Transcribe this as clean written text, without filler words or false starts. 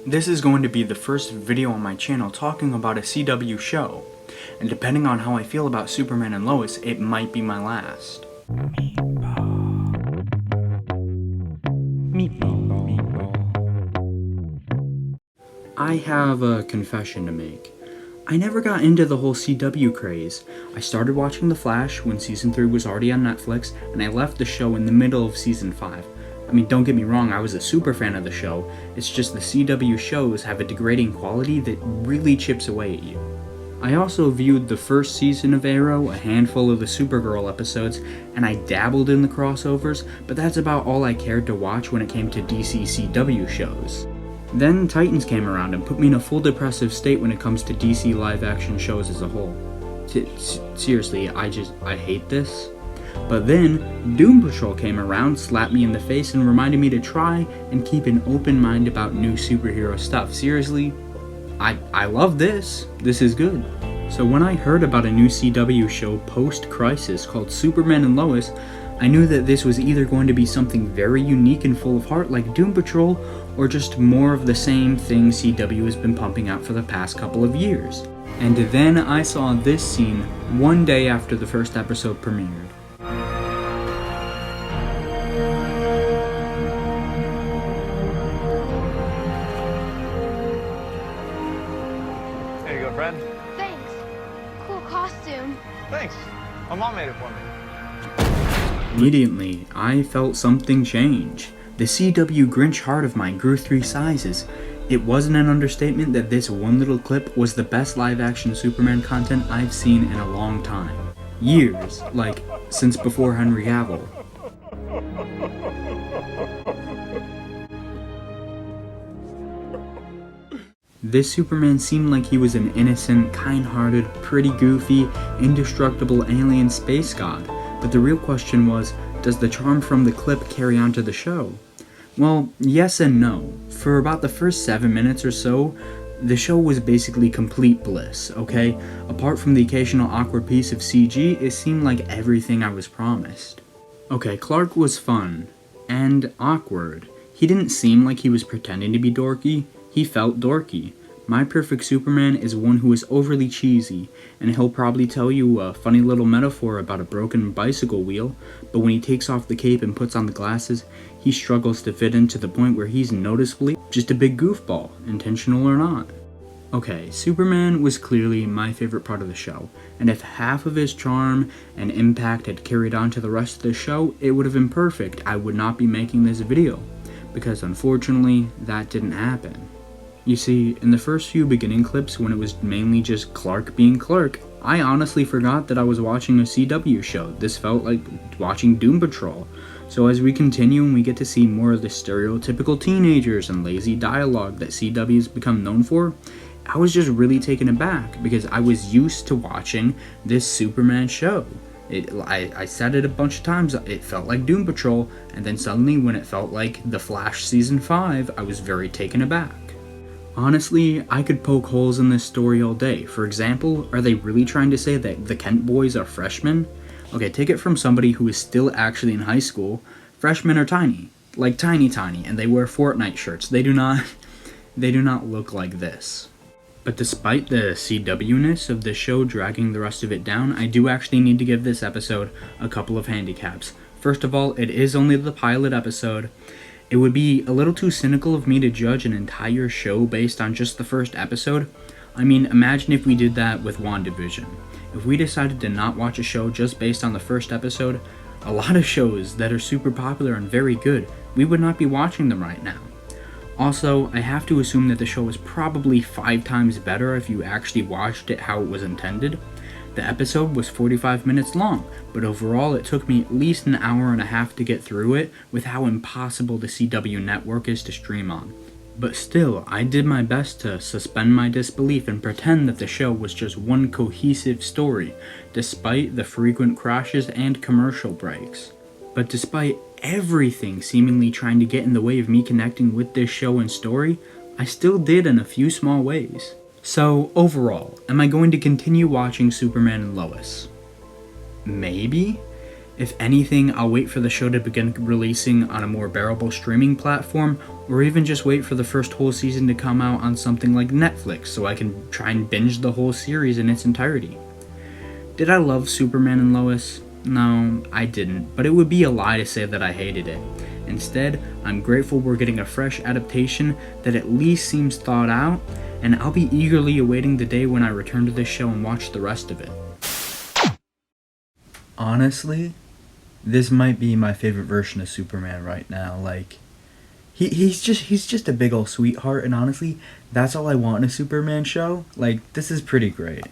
This is going to be the first video on my channel talking about a CW show, and depending on how I feel about Superman and Lois, it might be my last. I have a confession to make. I never got into the whole CW craze. I started watching The Flash when season 3 was already on Netflix, and I left the show in the middle of season 5. I mean, don't get me wrong, I was a super fan of the show, it's just the CW shows have a degrading quality that really chips away at you. I also viewed the first season of Arrow, a handful of the Supergirl episodes, and I dabbled in the crossovers, but that's about all I cared to watch when it came to DC CW shows. Then Titans came around and put me in a full depressive state when it comes to DC live-action shows as a whole. Seriously, I hate this. But then, Doom Patrol came around, slapped me in the face, and reminded me to try and keep an open mind about new superhero stuff. Seriously, I love this. This is good. So when I heard about a new CW show post-Crisis called Superman and Lois, I knew that this was either going to be something very unique and full of heart like Doom Patrol, or just more of the same thing CW has been pumping out for the past couple of years. And then I saw this scene one day after the first episode premiered. There you go, friend. Thanks. Cool costume. Thanks. My mom made it for me. Immediately, I felt something change. The CW Grinch heart of mine grew 3 sizes. It wasn't an understatement that this one little clip was the best live-action Superman content I've seen in a long time. Years, like, since before Henry Cavill. This Superman seemed like he was an innocent, kind-hearted, pretty goofy, indestructible alien space god, but the real question was, does the charm from the clip carry on to the show? Well, yes and no. For about the first 7 minutes or so, the show was basically complete bliss, okay? Apart from the occasional awkward piece of CG, it seemed like everything I was promised. Okay, Clark was fun. And awkward. He didn't seem like he was pretending to be dorky, he felt dorky. My perfect Superman is one who is overly cheesy, and he'll probably tell you a funny little metaphor about a broken bicycle wheel, but when he takes off the cape and puts on the glasses, he struggles to fit in to the point where he's noticeably just a big goofball, intentional or not. Okay, Superman was clearly my favorite part of the show, and if half of his charm and impact had carried on to the rest of the show, it would have been perfect. I would not be making this video, because unfortunately, that didn't happen. You see, in the first few beginning clips when it was mainly just Clark being Clark, I honestly forgot that I was watching a CW show. This felt like watching Doom Patrol. So as we continue and we get to see more of the stereotypical teenagers and lazy dialogue that CW has become known for, I was just really taken aback because I was used to watching this Superman show. I said it a bunch of times, it felt like Doom Patrol, and then suddenly when it felt like The Flash Season 5, I was very taken aback. Honestly, I could poke holes in this story all day. For example, are they really trying to say that the Kent boys are freshmen? Okay, take it from somebody who is still actually in high school. Freshmen are tiny. Like tiny, and they wear Fortnite shirts. They do not look like this. But despite the CW-ness of the show dragging the rest of it down, I do actually need to give this episode a couple of handicaps. First of all, it is only the pilot episode. It would be a little too cynical of me to judge an entire show based on just the first episode. I mean, imagine if we did that with WandaVision. If we decided to not watch a show just based on the first episode, a lot of shows that are super popular and very good, we would not be watching them right now. Also, I have to assume that the show is probably 5 times better if you actually watched it how it was intended. The episode was 45 minutes long, but overall it took me at least an hour and a half to get through it with how impossible the CW network is to stream on. But still, I did my best to suspend my disbelief and pretend that the show was just one cohesive story, despite the frequent crashes and commercial breaks. But despite everything seemingly trying to get in the way of me connecting with this show and story, I still did in a few small ways. So, overall, am I going to continue watching Superman and Lois? Maybe? If anything, I'll wait for the show to begin releasing on a more bearable streaming platform, or even just wait for the first whole season to come out on something like Netflix so I can try and binge the whole series in its entirety. Did I love Superman and Lois? No, I didn't, but it would be a lie to say that I hated it. Instead, I'm grateful we're getting a fresh adaptation that at least seems thought out, and I'll be eagerly awaiting the day when I return to this show and watch the rest of it. Honestly, this might be my favorite version of Superman right now. Like, he's just a big ol' sweetheart, and honestly, that's all I want in a Superman show. Like, this is pretty great.